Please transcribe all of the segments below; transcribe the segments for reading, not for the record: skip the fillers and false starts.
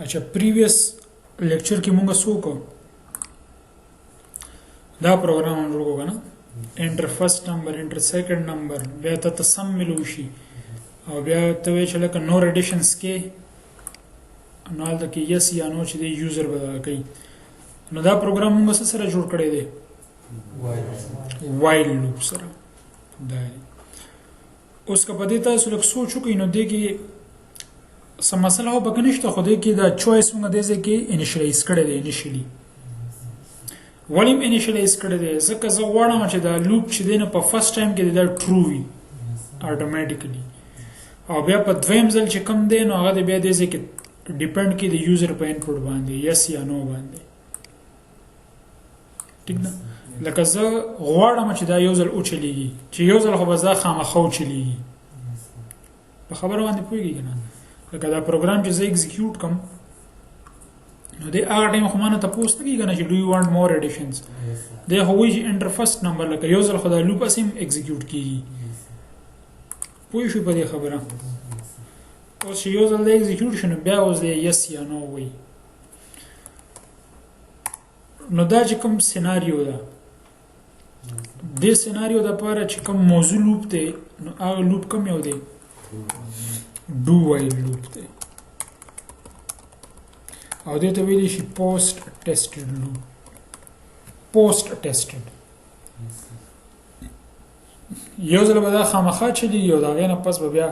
اچھا پریویس لیکچر کې مونږ څه وکړو دا پروګرام موږ وکړو کنه انټر فرست نمبر انټر سیکنډ نمبر بیا ته سم ملو شي او بیا ته وی چې لکه نور ایډیشنز کې نو دا کې یس یا نو چې دی یوزر بدل کوي نو دا پروګرام موږ سره جوړ کړی دی وایل لوپ سره دا اوس که په دې تاسو لږ سوچ وکړئ نو دې کې سم مسله هو بګ نشته خو دې کې دا چوایس موږ دې ځکه انیشلایز کړی دی انیشلی ولیم انیشلایز کړی دی ځکه زه غواړم چې دا لوپ چې دی نو په فرست ټایم کې دا ټرو وي اتوماتیکلی او بیا په دویم ځل چې کم دی نو هغه بیا دې ځکه ډیپند کی د یوزر په انپوټ باندې یس یا نو باندې ٹھیک ده لکه زه غواړم چې دا یو ځل او چلیږي چې یو ځل خو به زه خامخا او چلیږي په خبره باندې پوهیږي کنه لکه دا پروګرام چې زه ایگزیکیوټ کوم نو د هغه ټایم خو مانه تاسو ته کیږي چې ډو یو وانټ مور ایډیشنز د هوی انټر فرست نمبر لکه یو ځل خو دا لوپ اسیم ایگزیکیوټ کیږي پوه شو په دې خبره او چې یو ځل د ایگزیکیوشن بیا اوس د یس یا نو وي نو دا چې کوم سیناریو ده د سیناریو د لپاره چې کوم موضوع لوپ دی نو هغه لوپ کوم یو دی ډو وایل لوپ دی او دې ته ویل شي پوسټ ټیسټډ لوپ پوسټ ټیسټډ یو ځل به دا خامخا چې دی یو دا غنه پس به بیا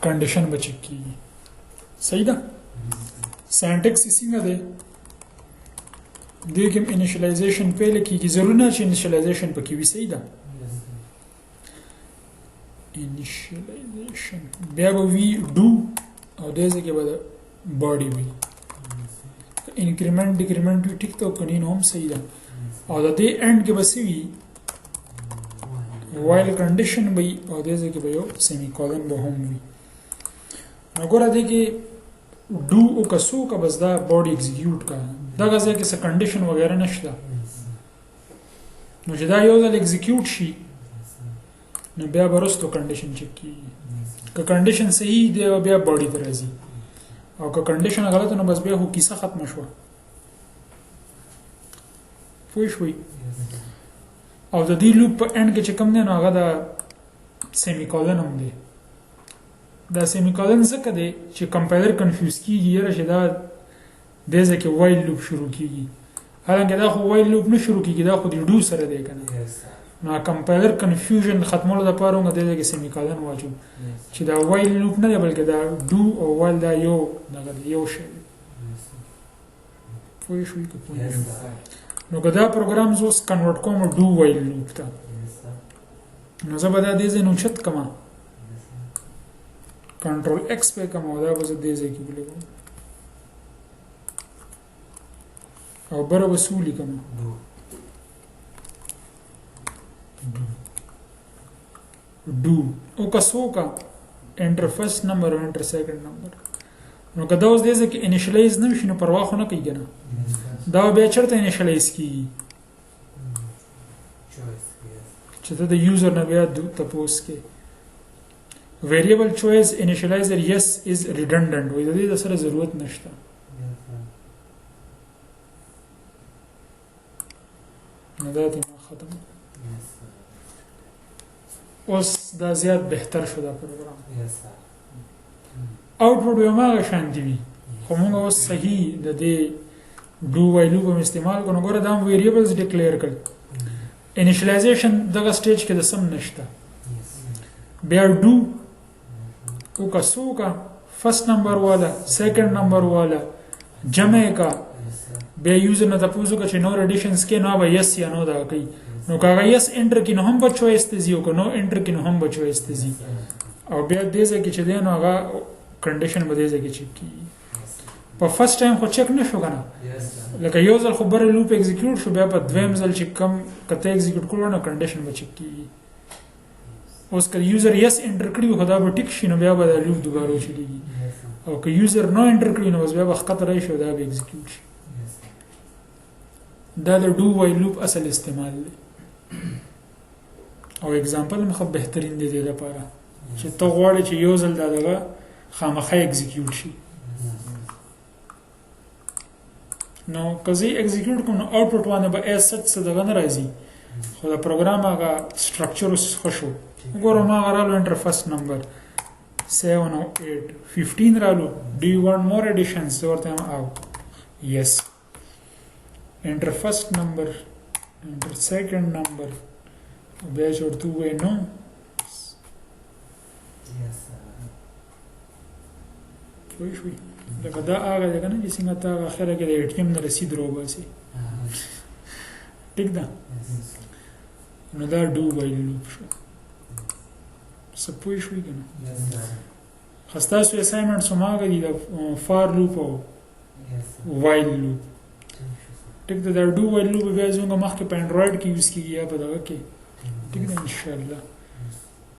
کنډیشن به چک کیږي صحیح ده سینټیکس څنګه دی دغه انیشلایزیشن پیل کیږي ضروري نه چې انیشلایزیشن پکې وي صحیح ده انیشلایزیشن بیا به وی ډو او دغه کې به باډي وي انکریمنٹ ډیکریمنٹ ټیک ته کني نو هم صحیح ده او د دې اند کې به وي وایل کنډیشن وي او دغه کې به یو سیمی کولن به هم وي نو ګوره دې کې ډو او کسو کا بس دا باډي ایگزیکیوټ کا دا غزه کې څه کنډیشن وغیرہ نشته نو چې دا یو ځل ایگزیکیوټ شي نو بیا ورستو کنډیشن چک کیږي که کنډیشن صحیح دی بیا باډي ته راځي او که کنډیشن غلطه نو بس بیا هو کیسه ختم شو پوه شوي او د دې لوپ په اند کې چې کوم دی نو هغه دا سیمی کولن هم دی دا سیمی کولن څه دی چې کمپایلر کنفیوز کیږي یره چې دا دغه کې وایل لوپ شروع کیږي حالانکه دا خو وایل لوپ نه شروع کیږي دا خو د ډو سره دی کنه نو کمپایلر کنفیوژن ختمولو لپاره موږ دغه کې سیمی کولن واچو چې دا وایل لوپ نه دی بلکې دا ډو او وایل دا یو شی پوه شوي که پوه نو که دا پروګرام زوس کنورټ کوم ډو وایل لوپ ته نو زه به دا دې ځای نه اوچت کړم کنټرول ایکس پې کړم او دا به زه دې ځای کې ولګوم او بره به څه ولیکم ډو او که څه وکړه انټر فرست نمبر او انټر سیکنډ نمبر نو که دا اوس دې ځای کې انیشلایز نه وشي نو پروا خو نه کوي که نه دا بیا چېرته انیشلایز کیږي چې ته د یوزر نه بیا تپوس کې ویریبل چوایس انیشلایزر یس از ریډنډنټ وایي د دې د سره ضرورت نشته نو دا ته ختم اوس دا زیات بهتر شو دا پروګرام اوټپوټ به ما شانتي وي خو موږ اوس صحیح د دې ډو وایل لوپ استعمال کوو ګوره دا ویریبلز ډیکلیئر کړ انیشلایزیشن دغه سټیج کې د سم نشته بیا ډو او کا سو کا فرست نمبر والا سیکنڈ نمبر والا جمع کا بیا یوزر نه تاسو کا چې نور ایډیشنز کې نو به یس یا نو دا کوي نو کاغه یس انټر کې نو هم بچو استزي او نو انټر کې نو هم بچو استزي او بیا دې ځکه چې دی نو هغه کنډیشن به دې ځکه چک کی په فرست ټایم خو چک نشو کنه لکه یو ځل خو بره لوپ ایگزیکیوټ شو بیا په دویم ځل چې کم کته ایگزیکیوټ کړو نو کنډیشن به چک کی اوس که یوزر یس انټر کړی خدا به ټیک شي نو بیا به لوپ دوباره چلیږي او که یوزر نو انټر کړی نو بیا به خطر راشي دا به ایگزیکیوټ شي دا د ډو وایل لوپ اصل استعمال دی او اگزامپل مخه بهترین دی لپاره چې ته غواړې چې یو ځل دا دغه خامخا ایگزیکیوټ شي نو کزي ایگزیکیوټ کوم نو آوټپوټ باندې به اس سچ څه دغه نه راځي خو د پروګرام هغه سټرکچر اوس ښه شو وګورم ما غرالو انټر فرست نمبر 7 or 8 15 رالو do you want more additions ورته او yes enter first number enter second number بیا ورته وای نو yes شوي لکه دا هغه دی کنه چې څنګه تا اخره کې د اټ ام نه رسید روباسي ټیک ده نو دا ډو وایل لوپ شو سپوږی شوي کنه خاصه سو اسایمنټ سماګه دي د فار لوپ او وایل لوپ ټیک ده دا ډو وایل لوپ بیا څنګه مخکې په انډراید کې یوز کیږي یا په دغه کې ټیک ده ان شاء الله